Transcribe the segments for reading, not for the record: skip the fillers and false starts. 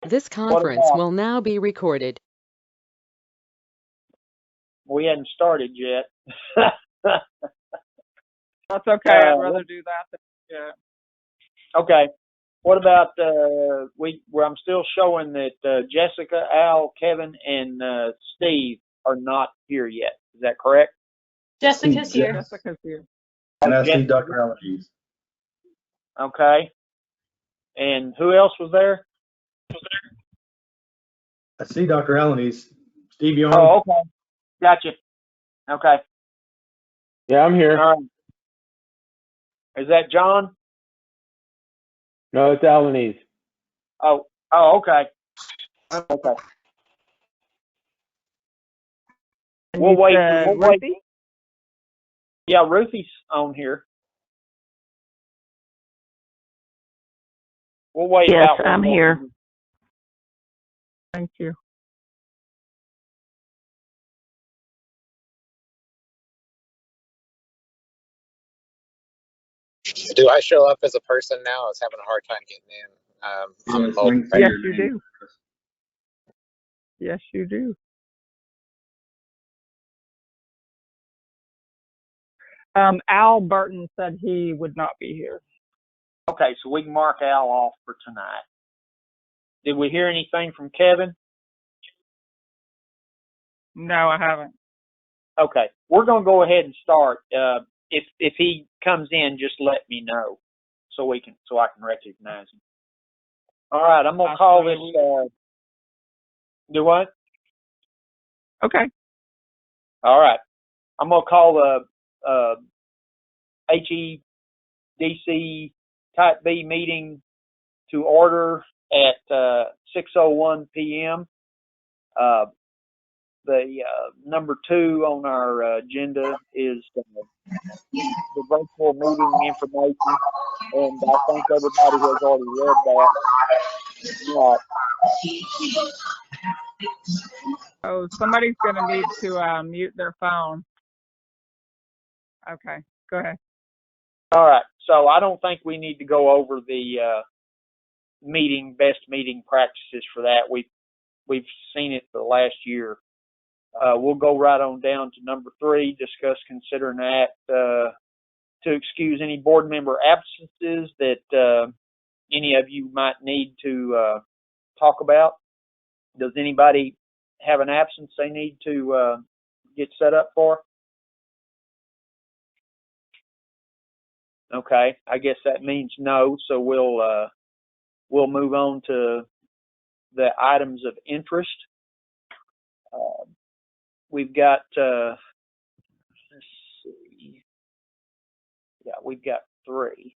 This What conference about, will now be recorded. we hadn't started yet. That's okay. I'd rather do that than, yeah. Okay. What about, where I'm still showing that Jessica, Al, Kevin, and Steve are not here yet. Is that correct? Jessica's here. Jessica's here. And I see Jessica. Dr. Allen. Okay. And who else was there? I see Dr. Allen. Steve, you on? Oh, okay. Gotcha. Okay. Yeah, I'm here. All right. Is that John? No, it's Alanese. Oh, okay. Okay. And We'll you wait. said We'll wait. Ruthie? Yeah, Ruthie's on here. We'll wait. Yes, about I'm here. Thank you. Do I show up as a person now? I was having a hard time getting in. I'm mobile. Yes, you do. Yes, you do. Al Burton said he would not be here. Okay, so we can mark Al off for tonight. Did we hear anything from Kevin? No, I haven't. Okay, we're gonna go ahead and start. If he comes in, just let me know so I can recognize him. All right, I'm gonna call this. Do what? Okay. All right, I'm gonna call the HCEDC Type B meeting to order at 6:01 p.m. The number 2 on our agenda is the virtual meeting information, and I think everybody has already read that. Oh, somebody's going to need to mute their phone. Okay, go ahead. All right, so I don't think we need to go over the best meeting practices for that. We've seen it for the last year. We'll go right on down to number 3, discuss, consider, and act to excuse any board member absences that any of you might need to talk about. Does anybody have an absence they need to get set up for? Okay, I guess that means no, so we'll move on to the items of interest. We've got, let's see, yeah, we've got 3.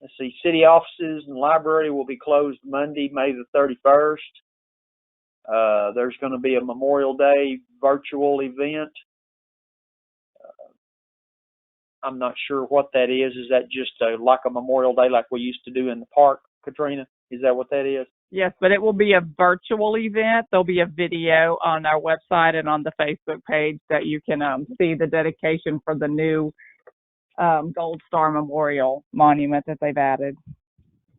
Let's see, city offices and library will be closed Monday, May the 31st. There's going to be a Memorial Day virtual event. I'm not sure what that is. Is that just like a Memorial Day like we used to do in the park, Katrina? Is that what that is? Yes, but it will be a virtual event. There'll be a video on our website and on the Facebook page that you can see the dedication for the new Gold Star Memorial Monument that they've added.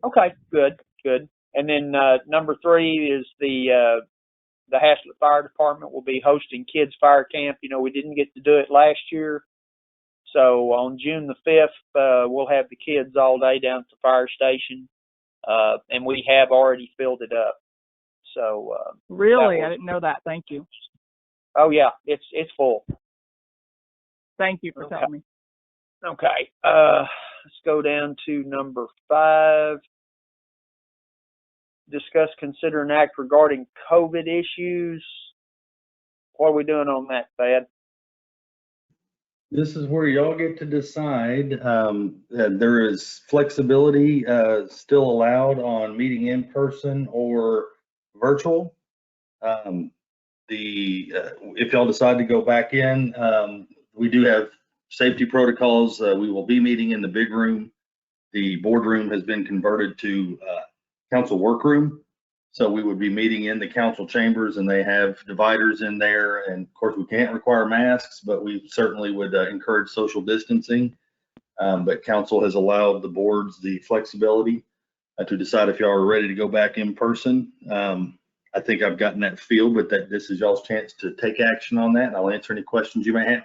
Okay, good. And then number 3 is the Haslet Fire Department will be hosting Kids Fire Camp. You know, we didn't get to do it last year. So on June the 5th, we'll have the kids all day down at the fire station. And we have already filled it up. So really, I didn't know that. Thank you. Oh yeah, it's full. Thank you for telling me. Okay, let's go down to number 5. Discuss, consider, and act regarding COVID issues. What are we doing on that, Thad? This is where y'all get to decide. There is flexibility still allowed on meeting in person or virtual. If y'all decide to go back in, we do have safety protocols. We will be meeting in the big room. The boardroom has been converted to council workroom. So we would be meeting in the council chambers, and they have dividers in there. And of course, we can't require masks, but we certainly would encourage social distancing. But council has allowed the boards the flexibility. to decide if y'all are ready to go back in person. I think I've gotten that feel, but that this is y'all's chance to take action on that. And I'll answer any questions you may have.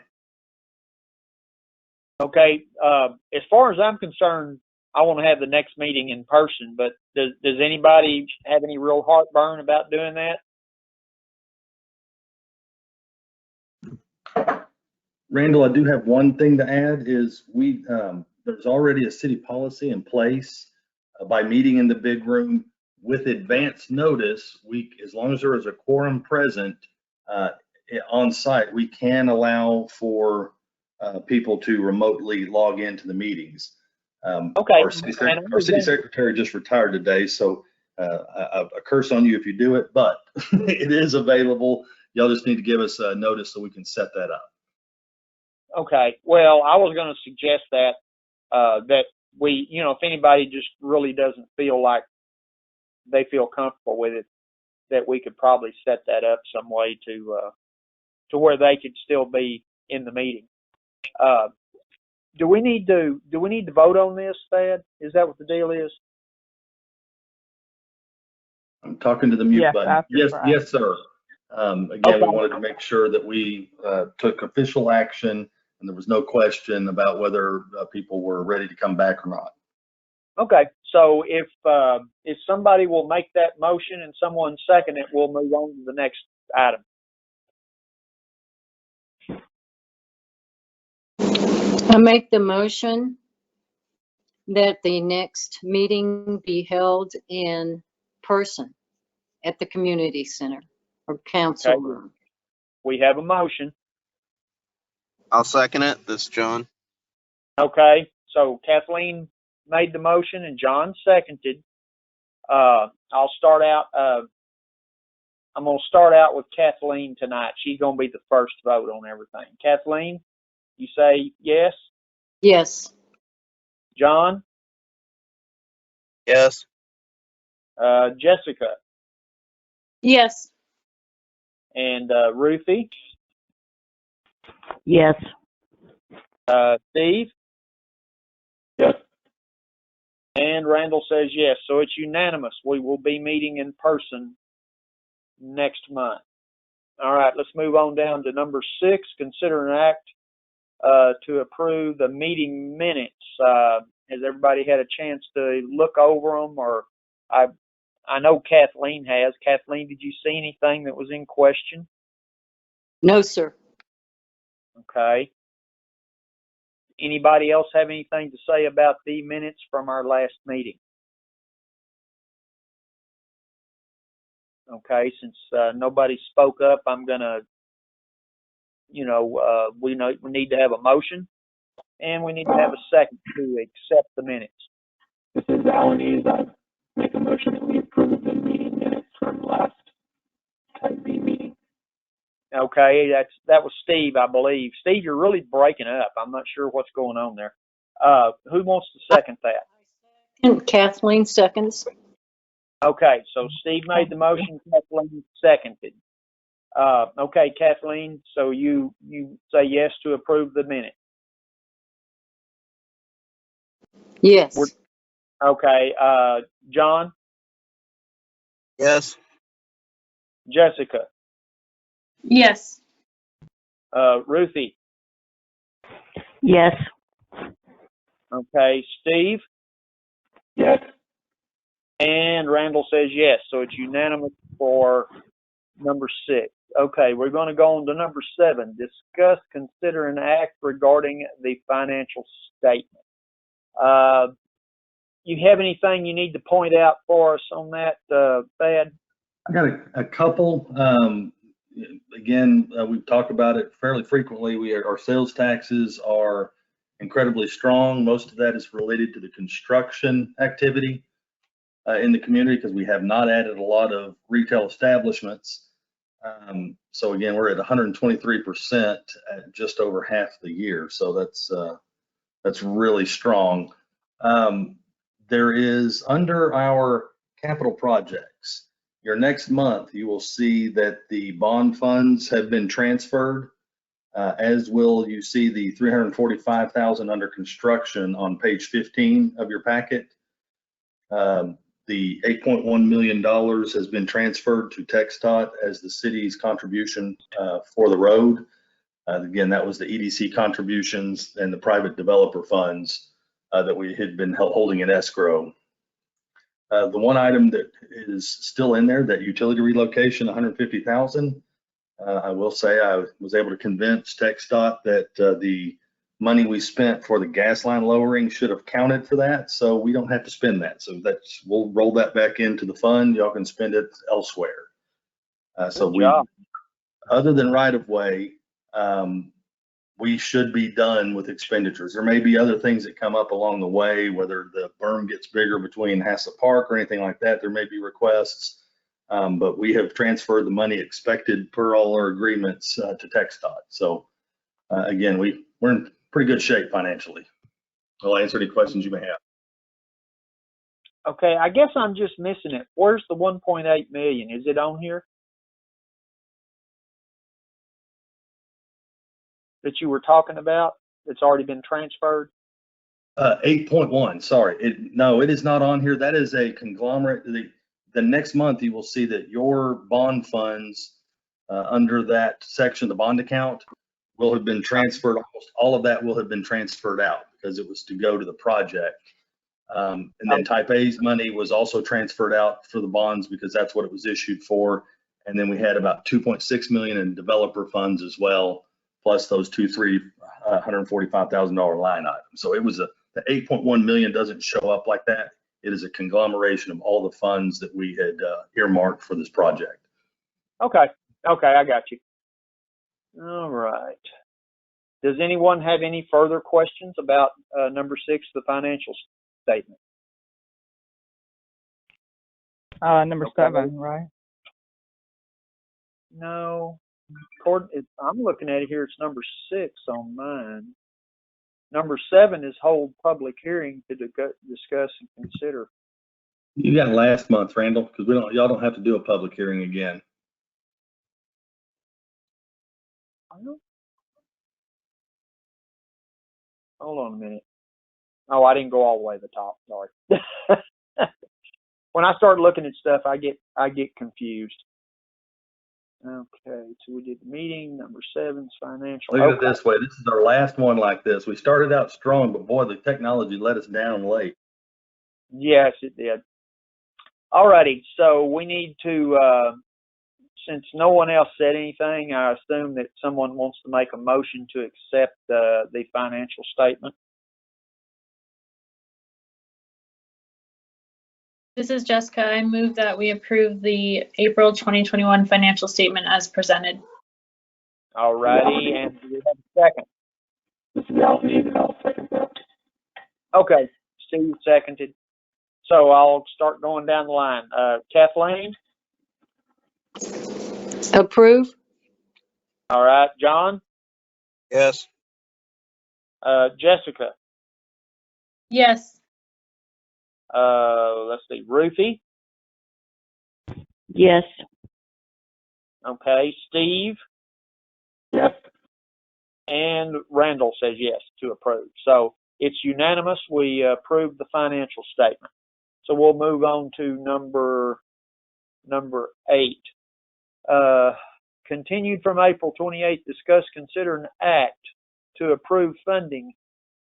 Okay, as far as I'm concerned, I want to have the next meeting in person, but does anybody have any real heartburn about doing that? Randall, I do have one thing to add is there's already a city policy in place by meeting in the big room with advance notice. As long as there is a quorum present on site, we can allow for people to remotely log into the meetings. Okay. Our city secretary just retired today, so a curse on you if you do it, but it is available. Y'all just need to give us a notice so we can set that up. Okay. Well, I was going to suggest that we, if anybody just really doesn't feel like they feel comfortable with it, that we could probably set that up some way to where they could still be in the meeting. Do we need to vote on this, Thad? Is that what the deal is? I'm talking to the mute button. Yes, sir. Again, Okay. We wanted to make sure that we took official action and there was no question about whether people were ready to come back or not. Okay. So if somebody will make that motion and someone second it, we'll move on to the next item. I make the motion that the next meeting be held in person at the community center or council Okay. room. We have a motion. I'll second it. This is John. Okay. So Kathleen made the motion and John seconded. I'll start out. I'm going to start out with Kathleen tonight. She's going to be the first vote on everything. Kathleen, you say yes? Yes. John? Yes. Jessica? Yes. And Ruthie? Yes. Steve? Yes. And Randall says yes. So it's unanimous. We will be meeting in person next month. All right, let's move on down to number 6. Consider an act to approve the meeting minutes. Has everybody had a chance to look over them? Or I know Kathleen has. Kathleen, did you see anything that was in question? No, sir. Okay. Anybody else have anything to say about the minutes from our last meeting? Okay, since nobody spoke up, I'm gonna, we need to have a motion, and we need to have a second to accept the minutes. This is Alanis. I make a motion that we approve the meeting minutes from last HCEDC meeting. Okay, that was Steve, I believe. Steve, you're really breaking up. I'm not sure what's going on there. Who wants to second that? And Kathleen seconds. Okay, so Steve made the motion, Kathleen seconded. Okay, Kathleen, so you say yes to approve the minute. Yes. Okay, John, Yes. Jessica, Yes. Ruthie, Yes. okay, Steve, Yes. and Randall says yes. So it's unanimous for number 6. Okay, we're going to go on to number 7. Discuss, consider, and act regarding the financial statement. You have anything you need to point out for us on that, Thad? I got a couple. Again, we've talked about it fairly frequently. Our sales taxes are incredibly strong. Most of that is related to the construction activity in the community because we have not added a lot of retail establishments. So again, we're at 123% at just over half the year. So that's really strong. There is under our capital projects, your next month, you will see that the bond funds have been transferred, as will you see the $345,000 under construction on page 15 of your packet. The $8.1 million has been transferred to TxDOT as the city's contribution for the road. Again, that was the EDC contributions and the private developer funds that we had been holding in escrow. The one item that is still in there, that utility relocation, $150,000. I will say I was able to convince TxDOT that the money we spent for the gas line lowering should have counted for that, so we don't have to spend that. So we'll roll that back into the fund. Y'all can spend it elsewhere. So other than right of way, we should be done with expenditures. There may be other things that come up along the way, whether the berm gets bigger between Haslet Park or anything like that. There may be requests, but we have transferred the money expected per all our agreements to TxDOT. So again, we're in pretty good shape financially. I'll answer any questions you may have. Okay, I guess I'm just missing it. Where's the 1.8 million? Is it on here? That you were talking about? That's already been transferred? 8.1, sorry. No, it is not on here. That is a conglomerate. The next month you will see that your bond funds under that section, the bond account, will have been transferred. Almost all of that will have been transferred out because it was to go to the project. And then Type A's money was also transferred out for the bonds because that's what it was issued for. And then we had about 2.6 million in developer funds as well, plus those $145,000 line items. So it was the 8.1 million doesn't show up like that. It is a conglomeration of all the funds that we had earmarked for this project. Okay, I got you. All right. Does anyone have any further questions about number 6, the financial statement? Number 7, right? No. I'm looking at it here. It's number 6 on mine. Number 7 is hold public hearing to discuss and consider. You got last month, Randall, because y'all don't have to do a public hearing again. Hold on a minute. Oh, I didn't go all the way to the top. Sorry. When I start looking at stuff, I get confused. Okay, so we did the meeting. Number 7's financial. Look at it this way. This is our last one like this. We started out strong, but boy, the technology let us down late. Yes, it did. All righty. So we need to, since no one else said anything, I assume that someone wants to make a motion to accept the financial statement. This is Jessica. I move that we approve the April 2021 financial statement as presented. All righty, and do we have a second? This is Alvin, and I'll second that. Okay, Steve seconded. So I'll start going down the line. Kathleen? Approve? All right. John? Yes. Jessica? Yes. Let's see, Ruthie? Yes. Okay, Steve? Yes. And Randall says yes to approve. So it's unanimous. We approve the financial statement. So we'll move on to number 8. Continued from April 28th, discuss, consider, and act to approve funding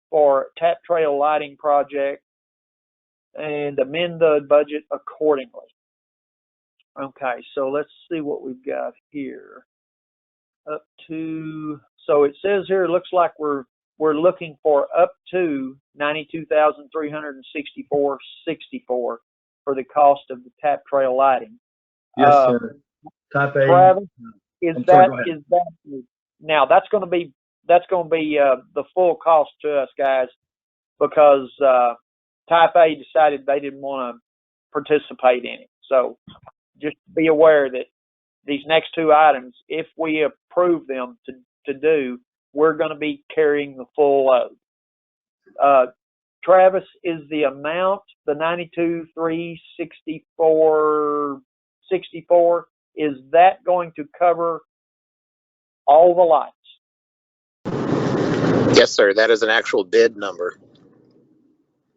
for Tap Trail Lighting Project and amend the budget accordingly. Okay, so let's see what we've got here. So it says here, it looks like we're looking for up to $92,364.64 for the cost of the Tap Trail lighting. Yes, sir. Type A. Travis, is that now that's going to be the full cost to us guys, because Type A decided they didn't want to participate in it. So just be aware that these next 2 items, if we approve them to do, we're going to be carrying the full load. Travis, is the amount, the $92,364.64, is that going to cover all the lights? Yes, sir. That is an actual bid number.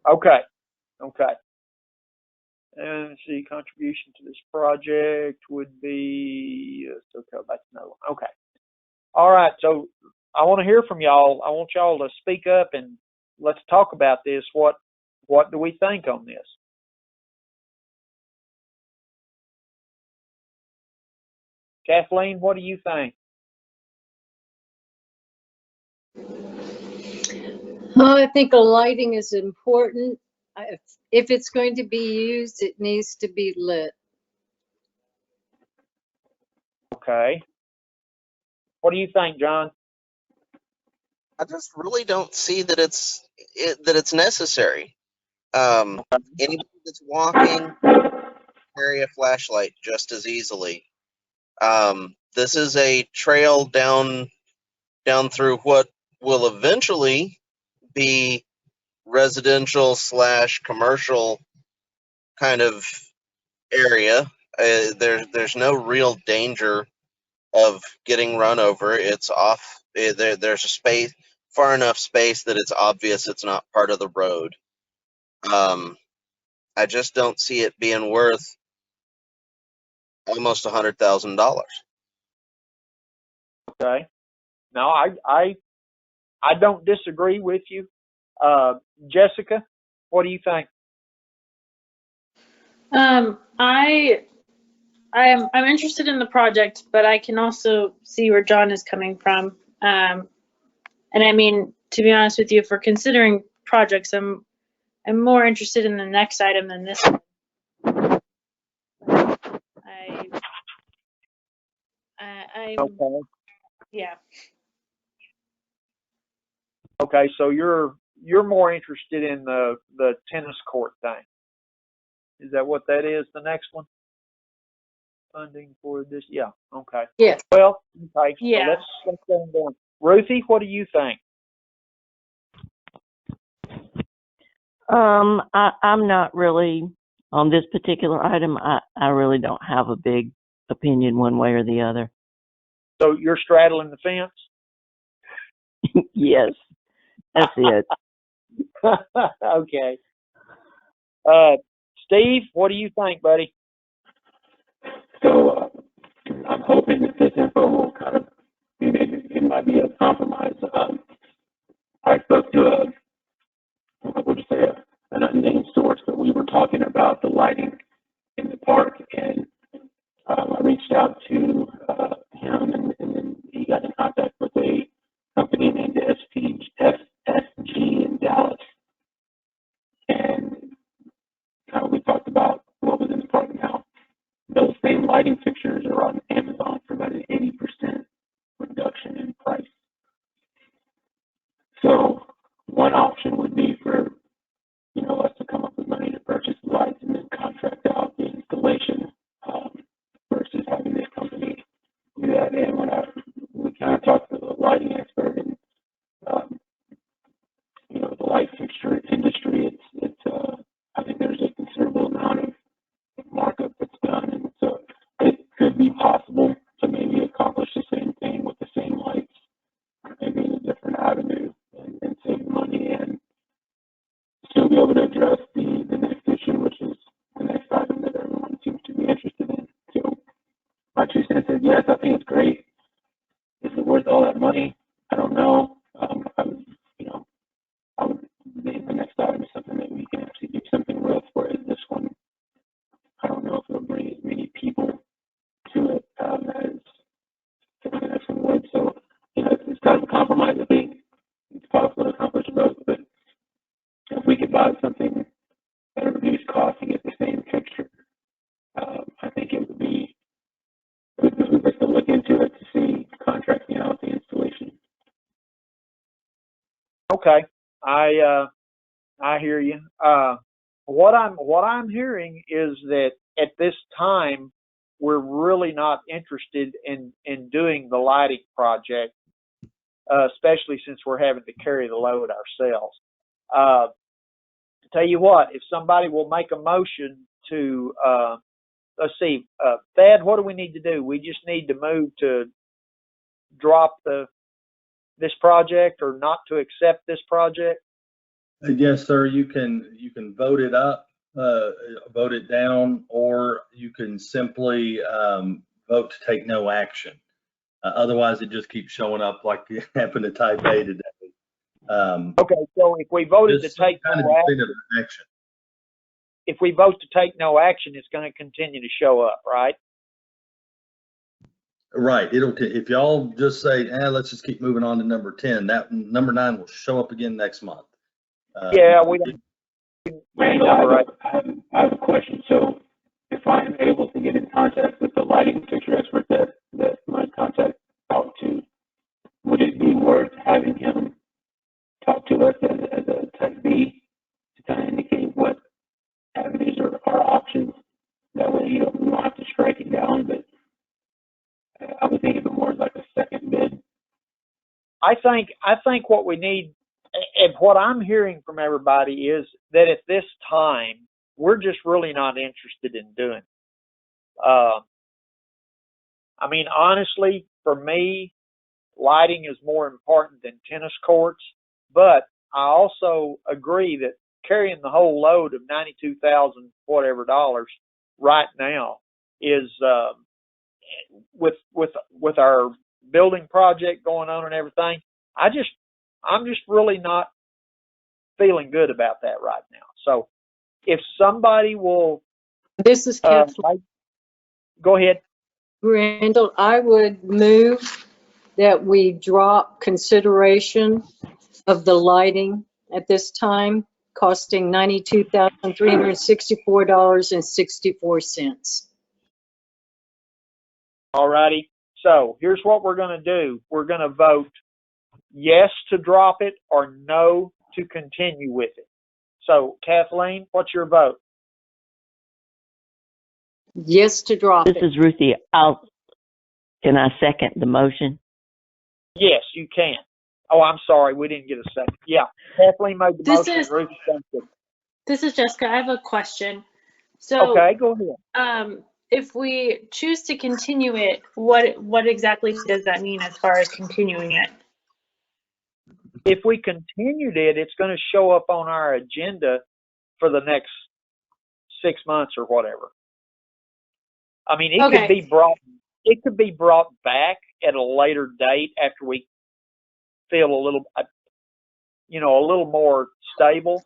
Okay. And let's see, contribution to this project would be, okay, that's another one. Okay. All right, so I want to hear from y'all. I want y'all to speak up and let's talk about this. What do we think on this? Kathleen, what do you think? I think the lighting is important. If it's going to be used, it needs to be lit. Okay. What do you think, John? I just really don't see that it's necessary. Anybody that's walking carry a flashlight just as easily. This is a trail down through what will eventually be residential / commercial kind of area. There's no real danger of getting run over. It's off. There's a space, far enough space that it's obvious it's not part of the road. I just don't see it being worth almost $100,000. Okay. No, I don't disagree with you. Jessica, what do you think? I'm interested in the project, but I can also see where John is coming from. And I mean, to be honest with you, for considering projects, I'm more interested in the next item than this one. Okay. Yeah. Okay, so you're more interested in the tennis court thing. Is that what that is? The next one? Funding for this? Yeah. Okay. Yeah. Well, okay. Yeah. So let's go on. Ruthie, what do you think? I'm not really on this particular item. I really don't have a big opinion one way or the other. So you're straddling the fence? Yes, that's it. Okay. Steve, what do you think, buddy? So I'm hoping that this info will kind of be maybe it might be a compromise. I spoke to an unnamed source, but we were talking about the lighting in the park, and I reached out to him, and then he got in contact with a company named SSG in Dallas, and we talked about what was in the park now. Those same lighting fixtures are on Amazon for about an 80% reduction in price. So one option would be for us to come up with money to purchase the lights and then contract out the installation versus having this company do that. And when we kind of talked to the lighting expert and the light fixture industry, it's I think there's a considerable amount of markup that's done, and so it could be possible to maybe accomplish the same thing with the same lights, maybe in a different avenue, and save money and still be able to address the next issue, which is the next item that everyone seems to be interested in. So my 2 cents is yes, I think it's great. Is it worth all that money? I don't know. I would maybe the next item is something that we can actually do something with, whereas this one, I don't know if it'll bring as many people to it as something that's from wood. So, it's kind of a compromise. I think it's possible to accomplish both, but if we could buy something at a reduced cost and get the same fixture, I think it would be good to look into it to see contracting out the installation. Okay. I hear you. What I'm hearing is that at this time we're really not interested in doing the lighting project, especially since we're having to carry the load ourselves. Tell you what, if somebody will make a motion to let's see, Thad, what do we need to do? We just need to move to drop this project or not to accept this project? Yes, sir. You can vote it up vote it down, or you can simply vote to take no action. Otherwise, it just keeps showing up like it happened to type A today. Okay, so if we voted to Just some take kind of no action, definitive action. if we vote to take no action, it's going to continue to show up, right? Right. If y'all just say, let's just keep moving on to number 10, that number 9 will show up again next month. Yeah, we don't. Randall, I have a question. So if I'm able to get in contact with the lighting fixture expert that my contact out to, would it be worth having him talk to us as a type B to kind of indicate what avenues are options? That way, we don't have to strike it down, but I would think of it more as like a second bid. I think what we need, and what I'm hearing from everybody, is that at this time we're just really not interested in doing. I mean, honestly, for me, lighting is more important than tennis courts. But I also agree that carrying the whole load of $92,000 whatever right now is with our building project going on and everything. I'm just really not feeling good about that right now. So if somebody will, This is Kathleen. Go ahead. Randall, I would move that we drop consideration of the lighting at this time, costing $92,364.64. All righty. So here's what we're going to do. We're going to vote yes to drop it or no to continue with it. So Kathleen, what's your vote? Yes to drop This it. is Ruthie. Can I second the motion? Yes, you can. Oh, I'm sorry. We didn't get a second. Yeah. Kathleen made the motion. Ruth seconded. This is Jessica. I have a question. So, Okay, go ahead. if we choose to continue it, what exactly does that mean as far as continuing it? If we continued it, it's going to show up on our agenda for the next 6 months or whatever. I mean, it could be brought back at a later date after we feel a little more stable.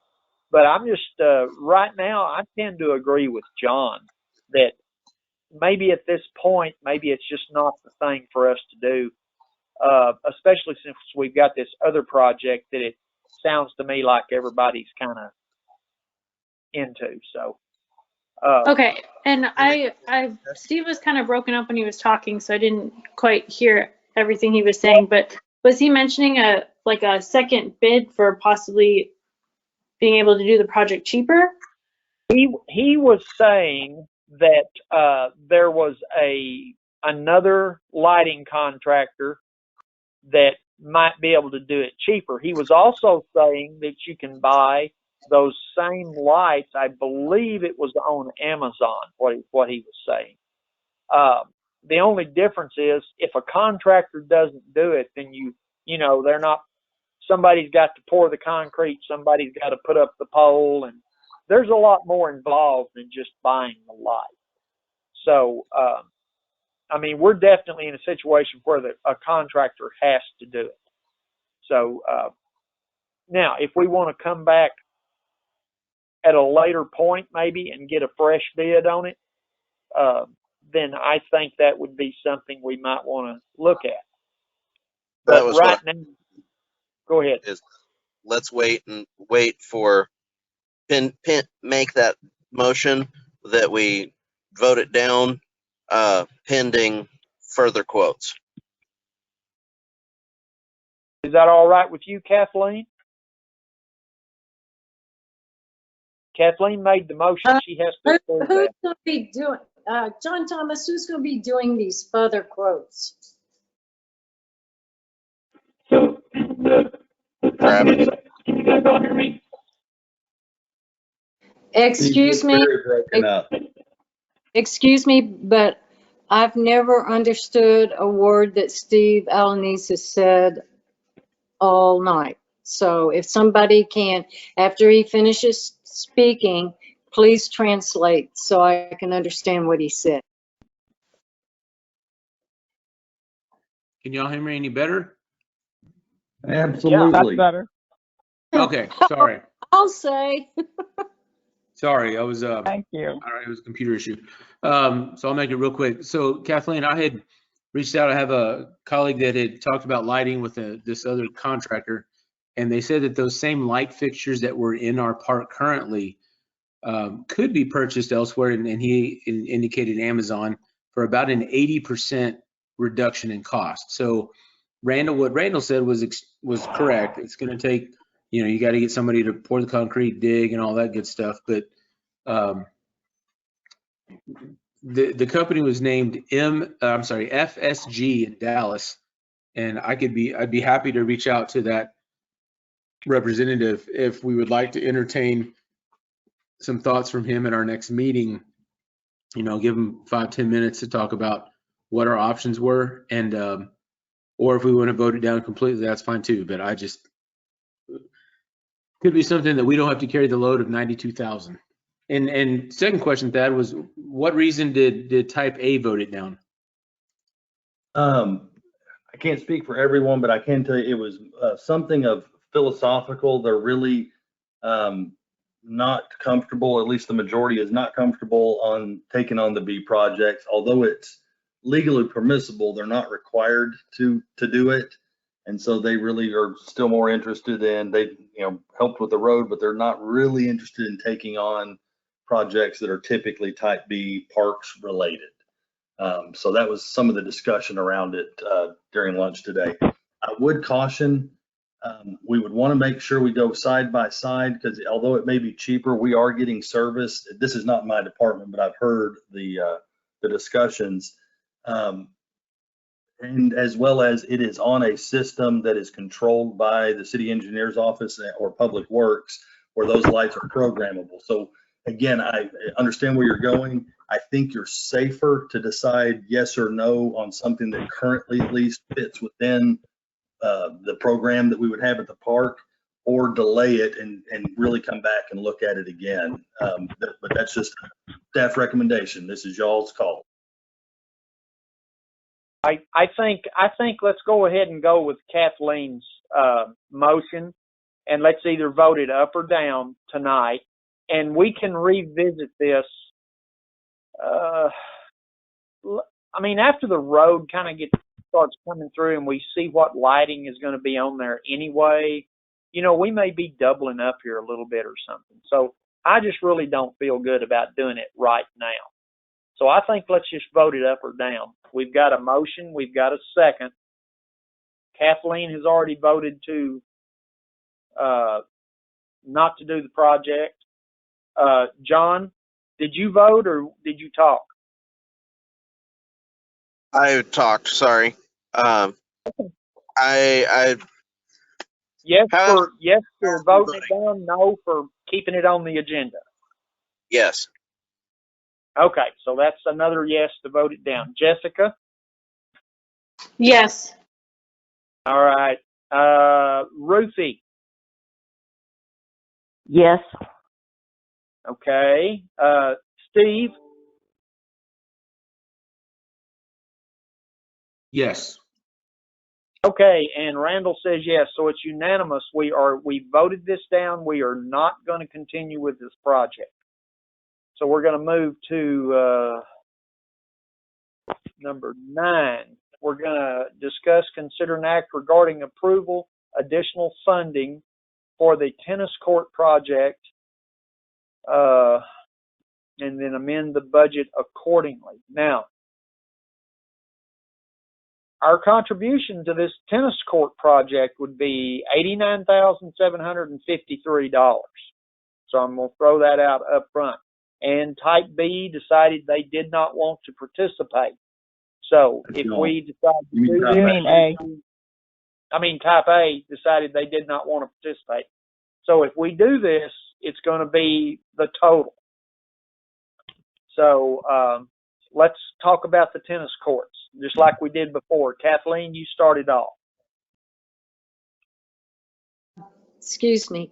But I'm just right now, I tend to agree with John that maybe at this point, maybe it's just not the thing for us to do, especially since we've got this other project that it sounds to me like everybody's kind of into. So. Okay, and Steve was kind of broken up when he was talking, so I didn't quite hear everything he was saying. But was he mentioning a second bid for possibly being able to do the project cheaper? He was saying that there was another lighting contractor that might be able to do it cheaper. He was also saying that you can buy those same lights. I believe it was on Amazon, what he was saying. The only difference is if a contractor doesn't do it, then they're not, somebody's got to pour the concrete, somebody's got to put up the pole, and there's a lot more involved than just buying the light. So, I mean, we're definitely in a situation where a contractor has to do it. So, now, if we want to come back at a later point maybe and get a fresh bid on it, then I think that would be something we might want to look at. But right now, go ahead. Let's wait for make that motion that we vote it down pending further quotes. Is that all right with you, Kathleen? Kathleen made the motion. She has to approve Who's that. going to be doing, John Thomas, who's going to be doing these further quotes? So Travis, can you guys all hear me? Excuse me, but I've never understood a word that Steve Alanis has said all night. So if somebody can, after he finishes speaking, Please translate so I can understand what he said. Can y'all hear me any better? Absolutely. That's better. Okay, sorry. I'll say. Sorry, I was Thank you. all right, it was a computer issue. So I'll make it real quick. So Kathleen, I had reached out. I have a colleague that had talked about lighting with this other contractor, and they said that those same light fixtures that were in our park currently could be purchased elsewhere, and he indicated Amazon for about an 80% reduction in cost. So what Randall said was correct. It's going to take, you got to get somebody to pour the concrete, dig, and all that good stuff. But the company was named FSG in Dallas, and I'd be happy to reach out to that representative if we would like to entertain some thoughts from him at our next meeting. Give him 5-10 minutes to talk about what our options were, and or if we want to vote it down completely, that's fine too. But could be something that we don't have to carry the load of 92,000. And second question, Thad, was what reason did Type A vote it down? I can't speak for everyone, but I can tell you it was something of philosophical. They're really not comfortable, at least the majority is not comfortable on taking on the B projects. Although it's legally permissible, they're not required to do it. And so they really are still more interested in, they helped with the road, but they're not really interested in taking on projects that are typically Type B parks related. So that was some of the discussion around it during lunch today. I would caution, we would want to make sure we go side by side, because although it may be cheaper, we are getting service. This is not my department, but I've heard the discussions. And as well as it is on a system that is controlled by the city engineer's office or public works, where those lights are programmable. So again, I understand where you're going. I think you're safer to decide yes or no on something that currently at least fits within the program that we would have at the park, or delay it and really come back and look at it again. But that's just a staff recommendation. This is y'all's call. I think let's go ahead and go with Kathleen's motion, and let's either vote it up or down tonight, and we can revisit this. After the road kind of starts coming through and we see what lighting is going to be on there anyway, we may be doubling up here a little bit or something. So I just really don't feel good about doing it right now. So I think let's just vote it up or down. We've got a motion. We've got a second. Kathleen has already voted to not to do the project. John, did you vote or did you talk? I talked, sorry. I Yes for voting it down, no for keeping it on the agenda. yes. Okay, so that's another yes to vote it down. Jessica? Yes. All right. Ruthie? Yes. Okay. Steve? Yes. Okay, and Randall says yes, so it's unanimous. We voted this down. We are not going to continue with this project. So we're going to move to number 9. We're going to discuss, consider an act regarding approval, additional funding for the tennis court project, and then amend the budget accordingly. Now, our contribution to this tennis court project would be $89,753. So I'm going to throw that out up front. And Type B decided they did not want to participate. So if we decide to do this, Type A decided they did not want to participate. So if we do this, it's going to be the total. So let's talk about the tennis courts, just like we did before. Kathleen, you started off. Excuse me.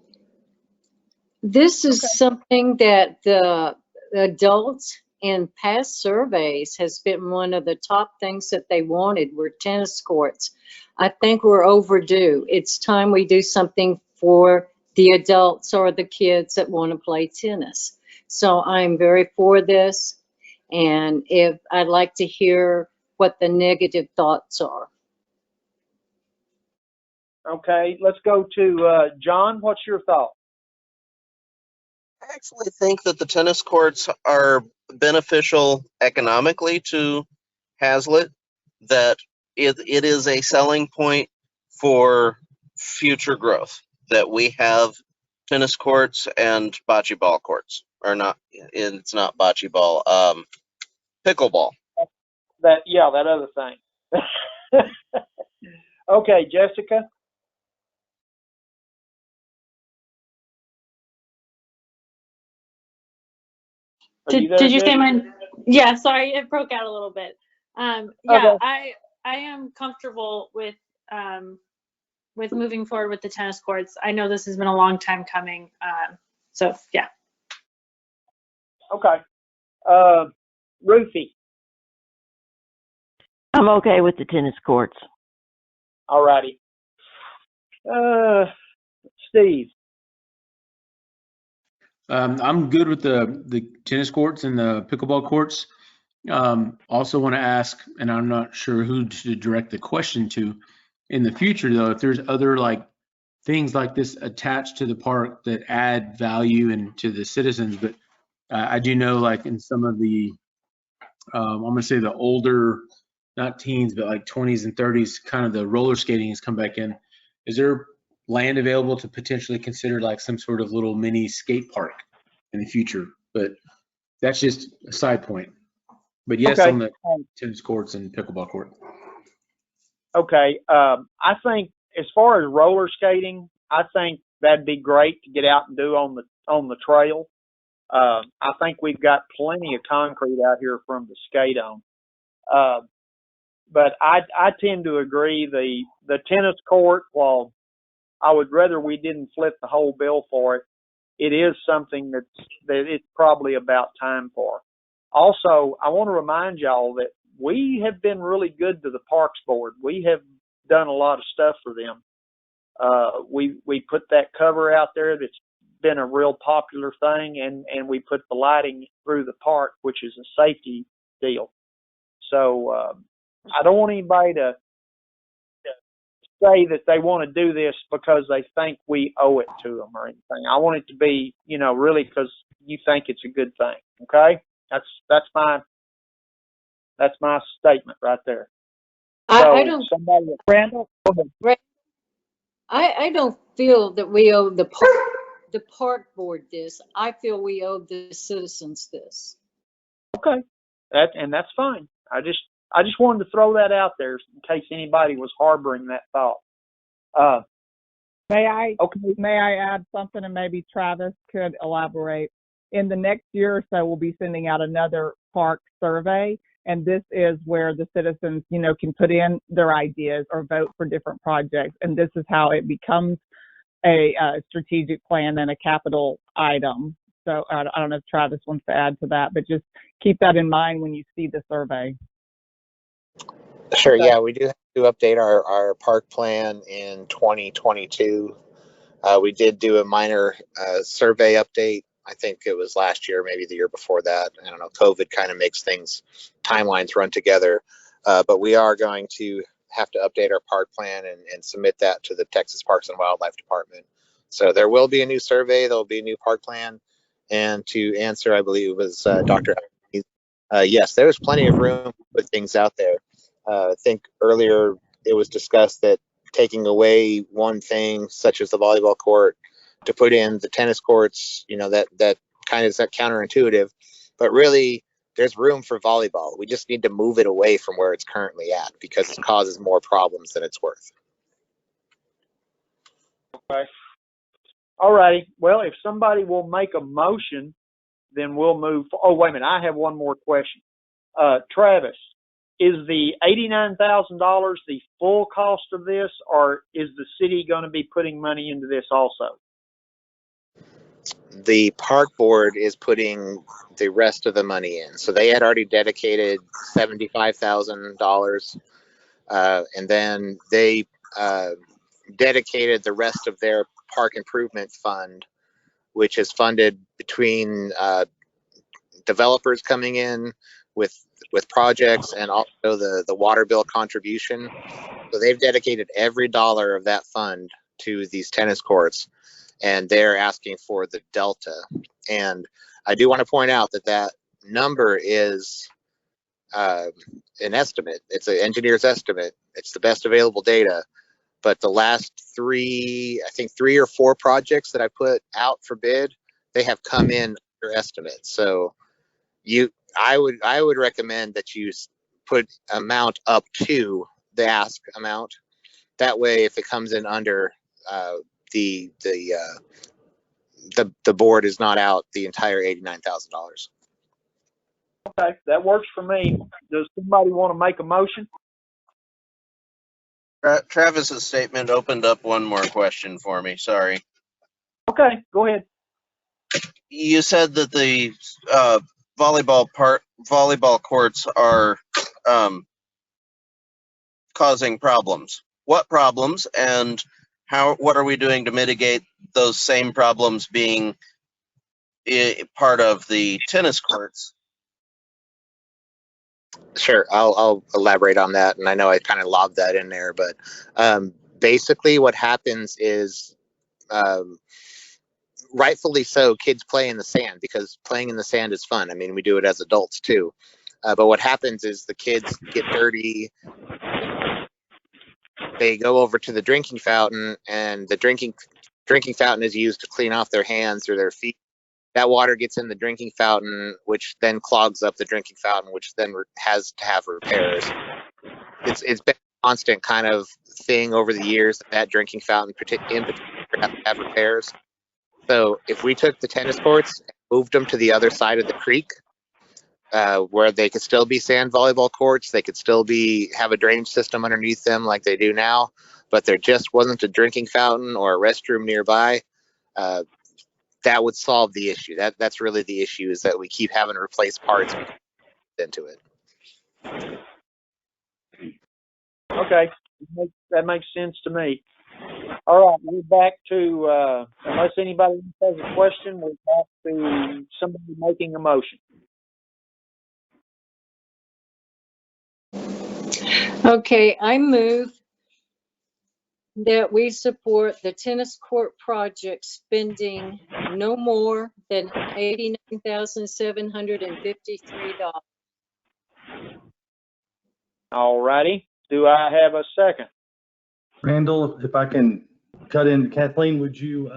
This is Okay. something that the adults in past surveys has been one of the top things that they wanted were tennis courts. I think we're overdue. It's time we do something for the adults or the kids that want to play tennis. So I'm very for this, and if I'd like to hear what the negative thoughts are. Okay, let's go to John. What's your thought? I actually think that the tennis courts are beneficial economically to Haslet, that it is a selling point for future growth, that we have tennis courts and bocce ball courts, or not, it's not bocce ball, pickleball. That other thing. Okay, Jessica. Are you there, Did you say Jessica? mine? Yeah, sorry, it broke out a little bit. Yeah, Okay. I am comfortable with moving forward with the tennis courts. I know this has been a long time coming. So yeah. Okay. Ruthie. I'm okay with the tennis courts. All righty. Steve. I'm good with the tennis courts and the pickleball courts. Also want to ask, and I'm not sure who to direct the question to in the future, though, if there's other like things like this attached to the park that add value and to the citizens. But I do know, like in some of the, I'm going to say the older, not teens, but like 20s and 30s, kind of the roller skating has come back in. Is there land available to potentially consider like some sort of little mini skate park in the future? But that's just a side point. But yes, Okay. on the tennis courts and pickleball court. Okay. I think as far as roller skating, I think that'd be great to get out and do on the trail. I think we've got plenty of concrete out here for them to skate on. But I tend to agree the tennis court, while I would rather we didn't flip the whole bill for it, it is something that it's probably about time for. Also, I want to remind y'all that we have been really good to the Parks Board. We have done a lot of stuff for them. We put that cover out there that's been a real popular thing, and we put the lighting through the park, which is a safety deal. So I don't want anybody to say that they want to do this because they think we owe it to them or anything. I want it to be, really because you think it's a good thing. Okay, that's my statement right there. I don't. Somebody, Randall? I don't feel that we owe the park board this. I feel we owe the citizens this. Okay, that's fine. I just wanted to throw that out there in case anybody was harboring that thought. May I Okay. add something, and maybe Travis could elaborate? In the next year or so, we'll be sending out another park survey, and this is where the citizens, can put in their ideas or vote for different projects, and this is how it becomes a strategic plan and a capital item. So I don't know if Travis wants to add to that, but just keep that in mind when you see the survey. Sure, Okay. yeah, we do have to update our park plan in 2022. We did do a minor survey update. I think it was last year, maybe the year before that. I don't know, COVID kind of makes timelines run together. But we are going to have to update our park plan and submit that to the Texas Parks and Wildlife Department. So there will be a new survey, there'll be a new park plan. And to answer, I believe it was Dr. Yes, there's plenty of room to put things out there. I think earlier it was discussed that taking away one thing, such as the volleyball court, to put in the tennis courts, that kind of is counterintuitive. But really, there's room for volleyball. We just need to move it away from where it's currently at because it causes more problems than it's worth. Okay. All righty. Well, if somebody will make a motion, then we'll move. Oh, wait a minute. I have one more question. Travis, is the $89,000 the full cost of this, or is the city going to be putting money into this also? The park board is putting the rest of the money in. So they had already dedicated $75,000, and then they dedicated the rest of their park improvement fund, which is funded between developers coming in with projects and also the water bill contribution. So they've dedicated every dollar of that fund to these tennis courts, and they're asking for the delta. And I do want to point out that that number is an estimate. It's an engineer's estimate. It's the best available data. But the last three or four projects that I put out for bid, they have come in under estimate. So I would recommend that you put amount up to the ask amount. That way, if it comes in under, the board is not out the entire $89,000. Okay, that works for me. Does somebody want to make a motion? Travis's statement opened up one more question for me. Sorry. Okay, go ahead. You said that the volleyball courts are causing problems. What problems, and what are we doing to mitigate those same problems being part of the tennis courts? Sure, I'll elaborate on that, and I know I kind of lobbed that in there, but basically what happens is, rightfully so, kids play in the sand because playing in the sand is fun. I mean, we do it as adults too. But what happens is the kids get dirty. They go over to the drinking fountain, and the drinking fountain is used to clean off their hands or their feet. That water gets in the drinking fountain, which then clogs up the drinking fountain, which then has to have repairs. It's been a constant kind of thing over the years that drinking fountain in particular have repairs. So if we took the tennis courts and moved them to the other side of the creek, where they could still be sand volleyball courts, they could still have a drainage system underneath them like they do now, but there just wasn't a drinking fountain or a restroom nearby, that would solve the issue. That's really the issue, is that we keep having to replace parts into it. Okay, that makes sense to me. All right, we're back to, unless anybody has a question, we're back to somebody making a motion. Okay, I move that we support the tennis court project spending no more than $89,753. All righty. Do I have a second? Randall, if I can cut in, Kathleen, would you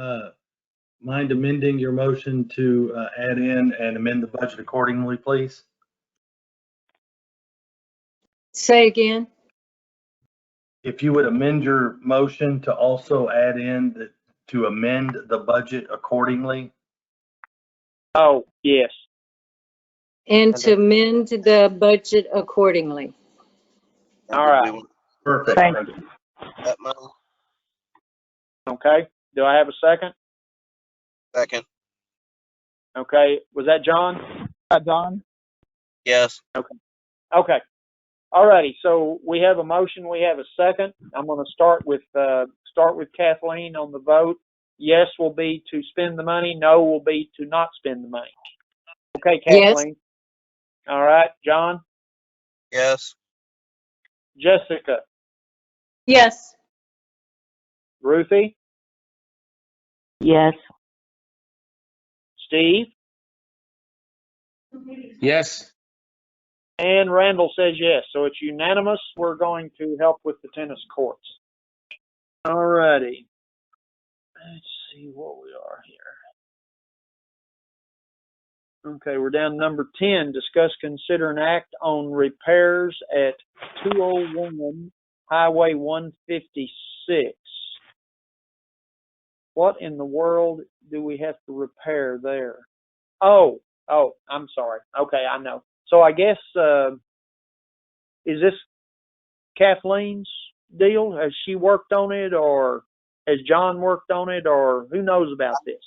mind amending your motion to add in and amend the budget accordingly, please? Say again. If you would amend your motion to also add in to amend the budget accordingly. Oh, yes. And to amend the budget accordingly. All right. Perfect. Thank Thank you. That motion. Okay. Do I have a second? Second. Okay. Was that John? John? Yes. Okay. All righty. So we have a motion. We have a second. I'm going to start with Kathleen on the vote. Yes will be to spend the money. No will be to not spend the money. Okay, Kathleen. Yes. All right. John? Yes. Jessica? Yes. Ruthie? Yes. Steve? Yes. And Randall says yes. So it's unanimous. We're going to help with the tennis courts. All righty. Let's see what we are here. Okay, we're down to number 10. Discuss, consider, and act on repairs at 201 Highway 156. What in the world do we have to repair there? Oh, I'm sorry. Okay, I know. So I guess, is this Kathleen's deal? Has she worked on it, or has John worked on it, or who knows about this?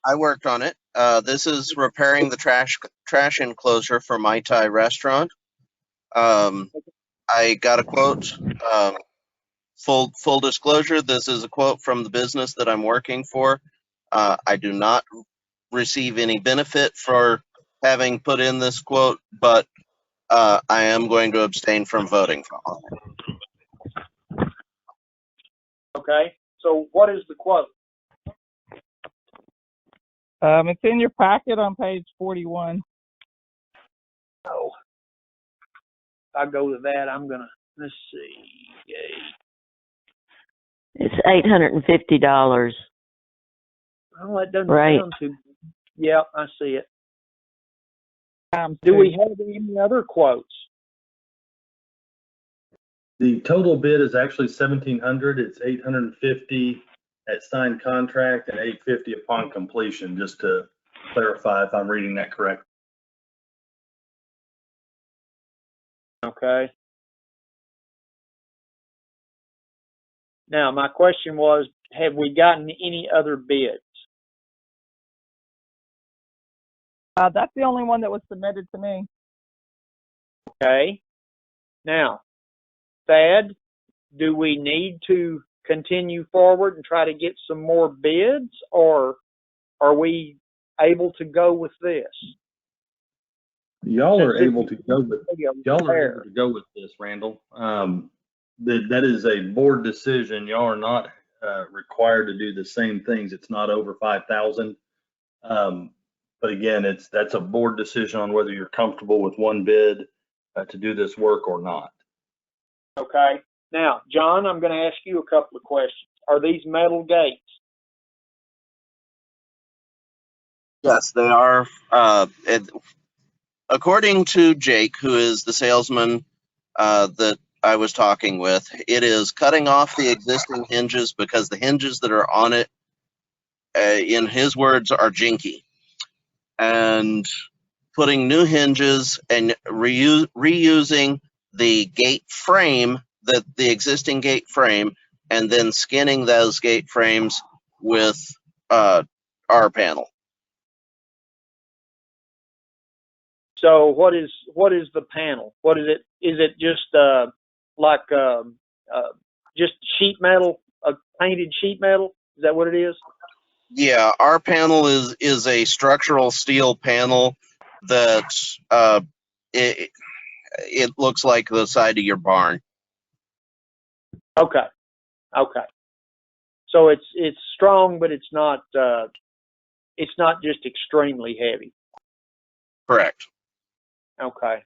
I worked on it. This is repairing the trash enclosure for Mai Tai restaurant. I got a quote. Full disclosure, this is a quote from the business that I'm working for. I do not receive any benefit for having put in this quote, but I am going to abstain from voting on it. Okay, so what is the quote? It's in your packet on page 41. Oh, if I go to that, I'm gonna, let's see. Yay. It's $850. Well, that doesn't Right. sound too. Yeah, I see it. Times Do two. we have any other quotes? The total bid is actually 1,700. It's 850 at signed contract and 850 upon completion, just to clarify if I'm reading that correct. Okay. Now, my question was, have we gotten any other bids? That's the only one that was submitted to me. Okay. Now, Thad, do we need to continue forward and try to get some more bids, or are we able to go with this? Y'all are Since able this to go with is a Y'all are repair. able to go with this, Randall. That is a board decision. Y'all are not required to do the same things. It's not over 5,000. But again, that's a board decision on whether you're comfortable with one bid to do this work or not. Okay. Now, John, I'm going to ask you a couple of questions. Are these metal gates? Yes, they are. According to Jake, who is the salesman that I was talking with, it is cutting off the existing hinges because the hinges that are on it, in his words, are jinky, and putting new hinges and reusing the gate frame, the existing gate frame, and then skinning those gate frames with our panel. So what is the panel? What is it? Is it just like just sheet metal, painted sheet metal? Is that what it is? Yeah, our panel is a structural steel panel that it looks like the side of your barn. Okay. Okay. So it's strong, but it's not just extremely heavy. Correct. Okay.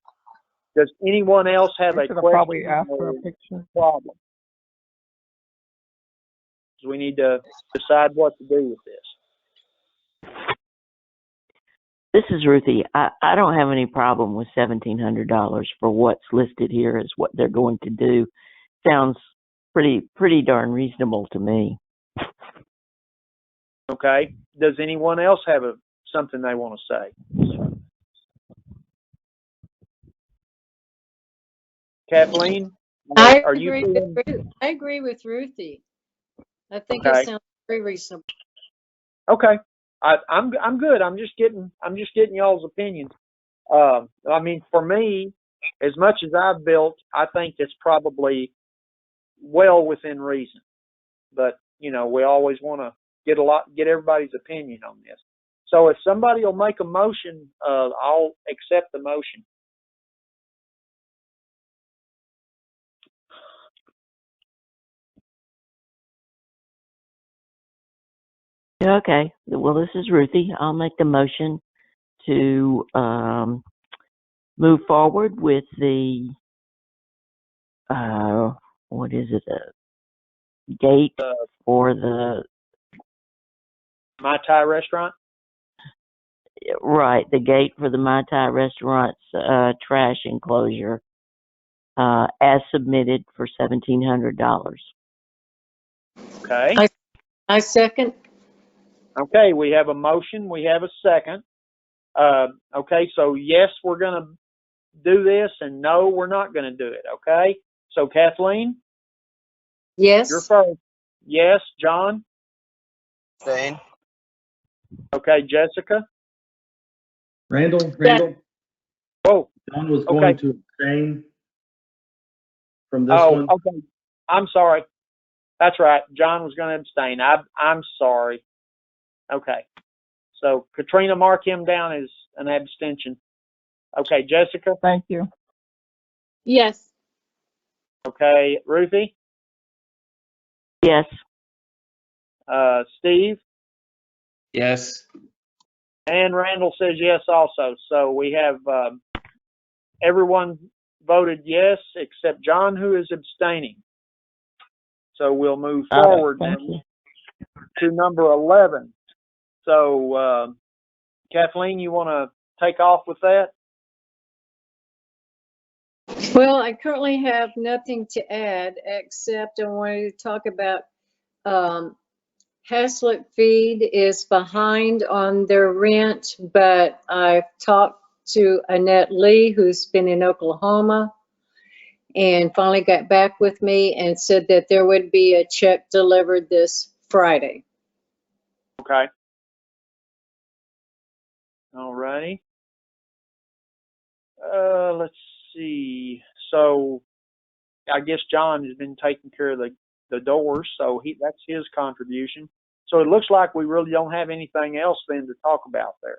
Does anyone else have I a should have question probably asked for a or picture. problem? So we need to decide what to do with this. This is Ruthie. I don't have any problem with $1,700 for what's listed here as what they're going to do. Sounds pretty darn reasonable to me. Okay. Does anyone else have something they want to say? Kathleen, are you feeling? I agree with Ruthie. I think Okay. it sounds very reasonable. Okay. I'm good. I'm just getting y'all's opinions. I mean, for me, as much as I've built, I think it's probably well within reason. But we always want to get everybody's opinion on this. So if somebody will make a motion, I'll accept the motion. Okay. Well, this is Ruthie. I'll make the motion to move forward with the what is it? Gate for the Mai Tai restaurant? right, the gate for the Mai Tai restaurant's trash enclosure as submitted for $1,700. Okay. I second. Okay, we have a motion. We have a second. Okay, so yes, we're going to do this, and no, we're not going to do it. Okay, so Kathleen, Yes. you're first. Yes, John. Abstain. Okay, Jessica? Randall, Whoa, John was Okay. going to abstain from this oh, one. okay. I'm sorry. That's right. John was going to abstain. I'm sorry. Okay. So Katrina, mark him down as an abstention. Okay, Jessica? Thank you. Yes. Okay, Ruthie? Yes. Steve? Yes. And Randall says yes also. So we have everyone voted yes except John, who is abstaining. So we'll move Got it. forward Thank now you. to number 11. So Kathleen, you want to take off with that? Well, I currently have nothing to add, except I wanted to talk about Haslet Feed is behind on their rent, but I've talked to Annette Lee, who's been in Oklahoma, and finally got back with me and said that there would be a check delivered this Friday. Okay. All righty. Let's see. So I guess John has been taking care of the doors, so that's his contribution. So it looks like we really don't have anything else then to talk about there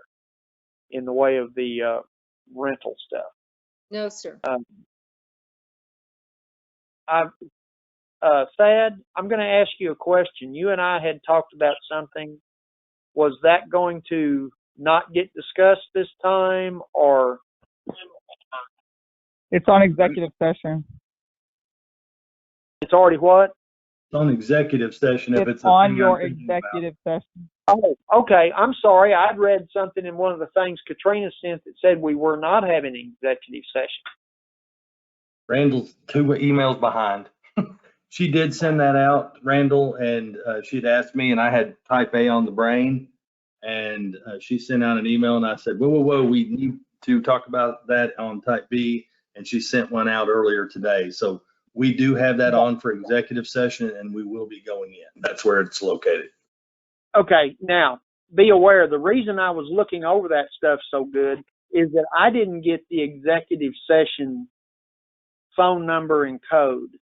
in the way of the rental stuff. No, sir. Thad, I'm going to ask you a question. You and I had talked about something. Was that going to not get discussed this time, or? It's on executive session. It's already what? It's on executive session if It's it's a on thing your I'm thinking about. executive session. Oh, okay. I'm sorry. I'd read something in one of the things Katrina sent that said we were not having an executive session. Randall's 2 emails behind. She did send that out, Randall, and she'd asked me, and I had type A on the brain, and she sent out an email, and I said, whoa, we need to talk about that on type B, and she sent one out earlier today. So we do have that on for executive session, and we will be going in. That's where it's located. Okay. Now, be aware, the reason I was looking over that stuff so good is that I didn't get the executive session phone number and code.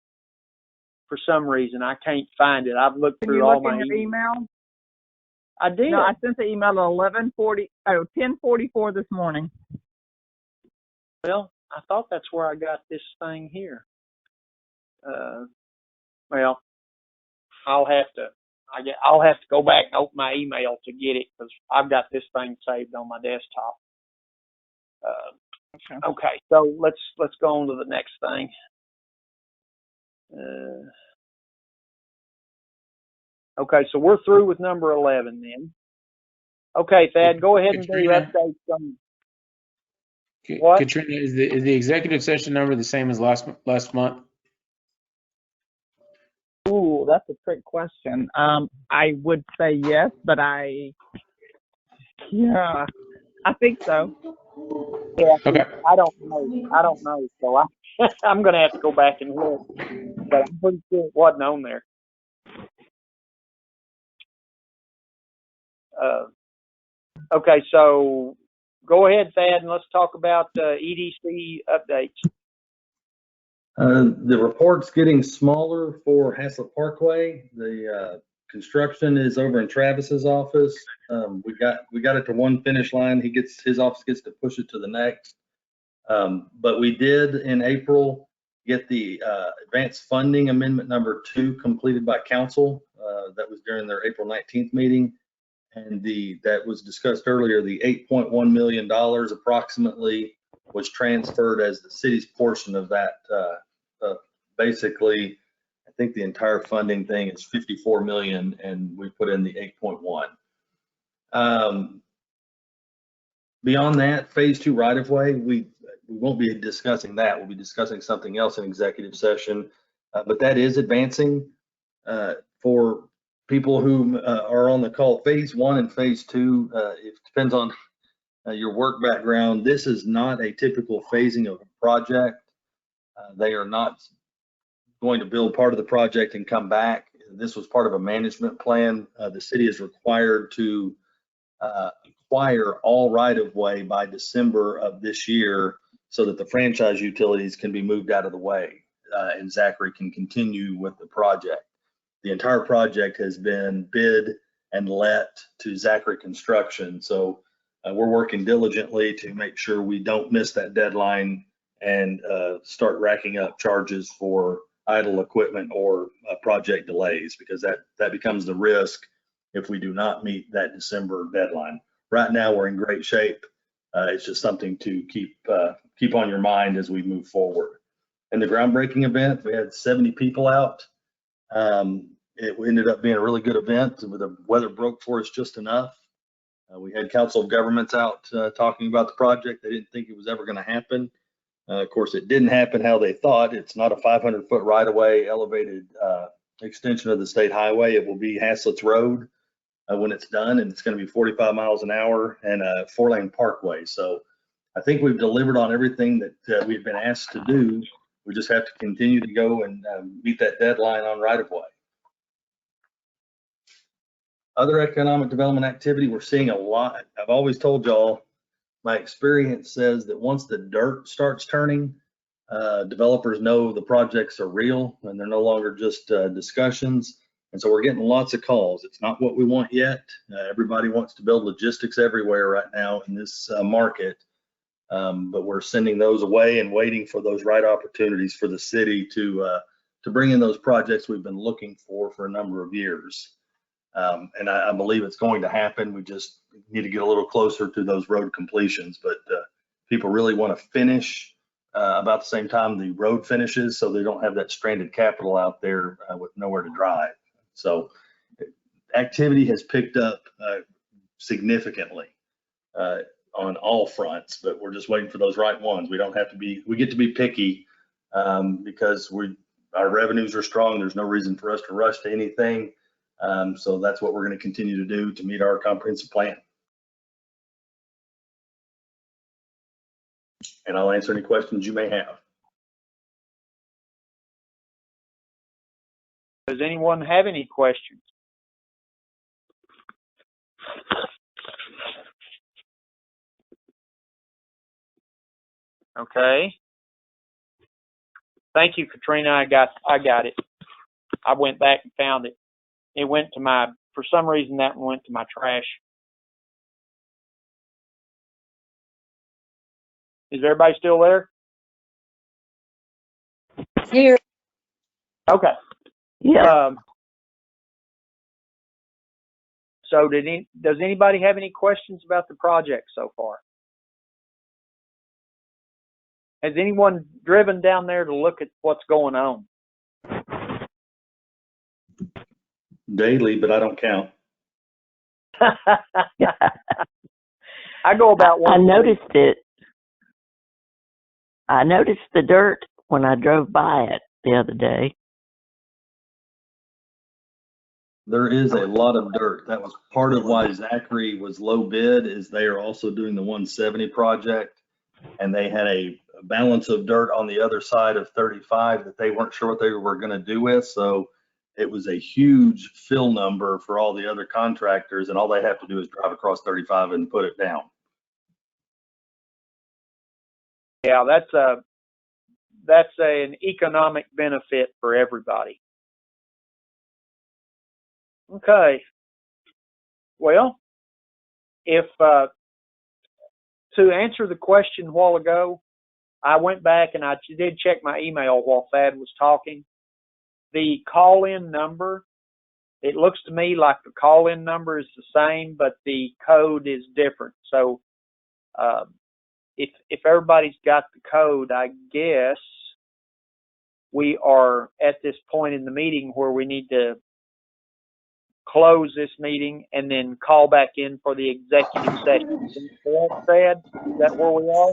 For some reason, I can't find it. I've looked Can through you all look my in your email? I did. No, I sent the email at 10:44 this morning. Well, I thought that's where I got this thing here. Well, I'll have to go back and open my email to get it because I've got this thing saved on my desktop. Okay, so let's go on to the next thing. Okay, so we're through with number 11 then. Okay, Thad, go ahead and do Katrina? updates on what? Katrina, is the executive session number the same as last month? Ooh, that's a trick question. I would say yes, but I think so. Yeah, Okay. I don't know. So I'm going to have to go back and look, but I'm pretty sure it wasn't on there. Okay, so go ahead, Thad, and let's talk about EDC updates. The report's getting smaller for Haslet Parkway. The construction is over in Travis's office. We got it to one finish line. His office gets to push it to the next. But we did in April get the advanced funding amendment number 2 completed by council. That was during their April 19th meeting. And that was discussed earlier, the $8.1 million approximately was transferred as the city's portion of that. Basically, I think the entire funding thing is 54 million, and we put in the 8.1. Beyond that, phase 2 right of way, we won't be discussing that. We'll be discussing something else in executive session, but that is advancing. For people who are on the call, phase 1 and phase 2, it depends on your work background. This is not a typical phasing of a project. They are not going to build part of the project and come back. This was part of a management plan. The city is required to acquire all right-of-way by December of this year so that the franchise utilities can be moved out of the way and Zachary can continue with the project. The entire project has been bid and let to Zachary Construction. So we're working diligently to make sure we don't miss that deadline and start racking up charges for idle equipment or project delays, because that becomes the risk if we do not meet that December deadline. Right now, we're in great shape. It's just something to keep on your mind as we move forward. In the groundbreaking event, we had 70 people out. It ended up being a really good event. The weather broke for us just enough. We had Council of Governments out talking about the project. They didn't think it was ever going to happen. Of course, it didn't happen how they thought. It's not a 500-foot right-of-way elevated extension of the state highway. It will be Haslet's Road when it's done, and it's going to be 45 miles an hour and a 4-lane parkway. So I think we've delivered on everything that we've been asked to do. We just have to continue to go and meet that deadline on right-of-way. Other economic development activity, we're seeing a lot. I've always told y'all, my experience says that once the dirt starts turning, developers know the projects are real and they're no longer just discussions. And so we're getting lots of calls. It's not what we want yet. Everybody wants to build logistics everywhere right now in this market. But we're sending those away and waiting for those right opportunities for the city to bring in those projects we've been looking for a number of years. And I believe it's going to happen. We just need to get a little closer to those road completions. But people really want to finish about the same time the road finishes, so they don't have that stranded capital out there with nowhere to drive. So activity has picked up significantly on all fronts, but we're just waiting for those right ones. We don't have to be, we get to be picky because our revenues are strong. There's no reason for us to rush to anything. So that's what we're going to continue to do to meet our comprehensive plan. And I'll answer any questions you may have. Does anyone have any questions? Okay. Thank you, Katrina. I got it. I went back and found it. It went to my, for some reason that one went to my trash. Is everybody still there? Here. Okay. Yeah. So does anybody have any questions about the project so far? Has anyone driven down there to look at what's going on? Daily, but I don't count. I go about one. I noticed it. I noticed the dirt when I drove by it the other day. There is a lot of dirt. That was part of why Zachary was low bid, is they are also doing the 170 project, and they had a balance of dirt on the other side of 35 that they weren't sure what they were going to do with. So it was a huge fill number for all the other contractors, and all they have to do is drive across 35 and put it down. Yeah, that's an economic benefit for everybody. Okay. Well, if to answer the question a while ago, I went back and I did check my email while Thad was talking. The call-in number, it looks to me like the call-in number is the same, but the code is different. So if everybody's got the code, I guess we are at this point in the meeting where we need to close this meeting and then call back in for the executive session. Is that where we are?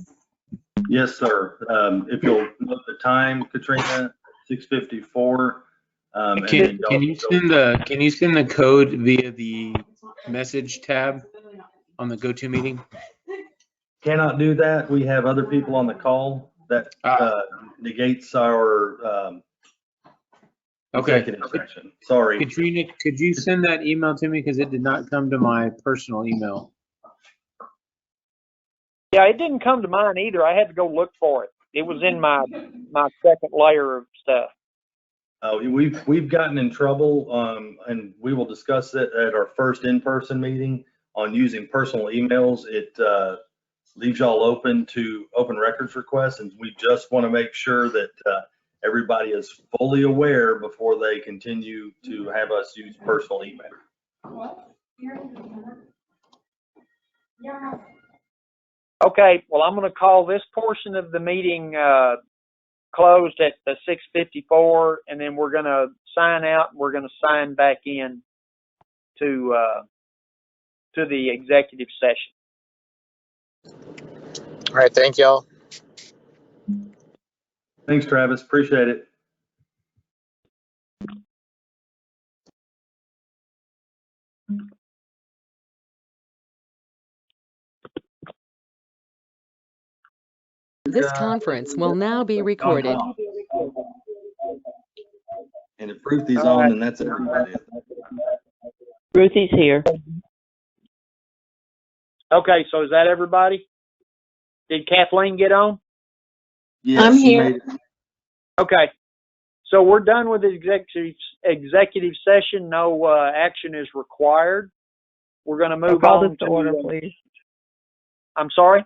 Yes, sir. If you'll note the time, Katrina, 6:54. Can you send the code via the message tab on the GoToMeeting? Cannot do that. We have other people on the call. That negates our Okay. executive session. Sorry. Katrina, could you send that email to me? Because it did not come to my personal email. Yeah, it didn't come to mine either. I had to go look for it. It was in my second layer of stuff. We've gotten in trouble, and we will discuss it at our first in-person meeting on using personal emails. It leaves y'all open to open records requests, and we just want to make sure that everybody is fully aware before they continue to have us use personal email. Okay, well, I'm going to call this portion of the meeting closed at the 6:54, and then we're going to sign out. And we're going to sign back in to the executive session. All right, thank y'all. Thanks, Travis. Appreciate it. This conference will now be recorded. And if Ruthie's on, then that's everybody. Ruthie's here. Okay, so is that everybody? Did Kathleen get on? Yes, I'm she here. made it. Okay, so we're done with the executive session. No action is required. We're going to move Call on this to order, please. I'm sorry?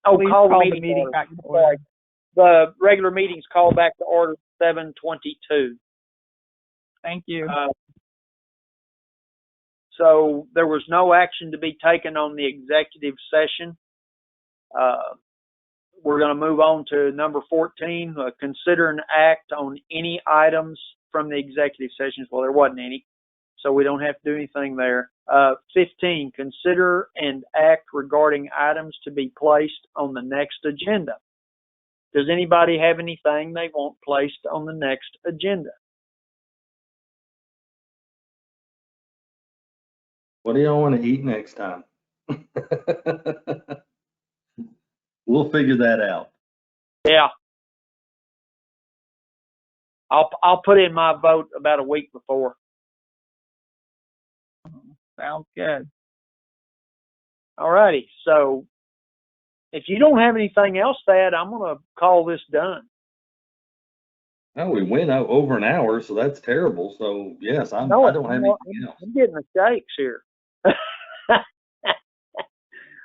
Oh, Please call call the the meeting order. back to order. The regular meeting's called back to order 7:22. Thank you. So there was no action to be taken on the executive session. We're going to move on to number 14, consider an act on any items from the executive sessions. Well, there wasn't any, so we don't have to do anything there. 15, consider and act regarding items to be placed on the next agenda. Does anybody have anything they want placed on the next agenda? What do y'all want to eat next time? We'll figure that out. Yeah. I'll put in my vote about a week before. Sounds good. All righty. So if you don't have anything else, Thad, I'm going to call this done. Oh, we went over an hour, so that's terrible. So yes, I don't have anything else. I'm getting the shakes here.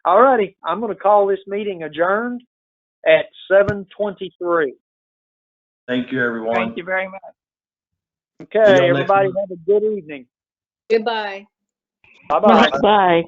All righty. I'm going to call this meeting adjourned at 7:23. Thank you, everyone. Thank you very much. Okay, everybody have a good evening. Goodbye. Bye-bye. Bye.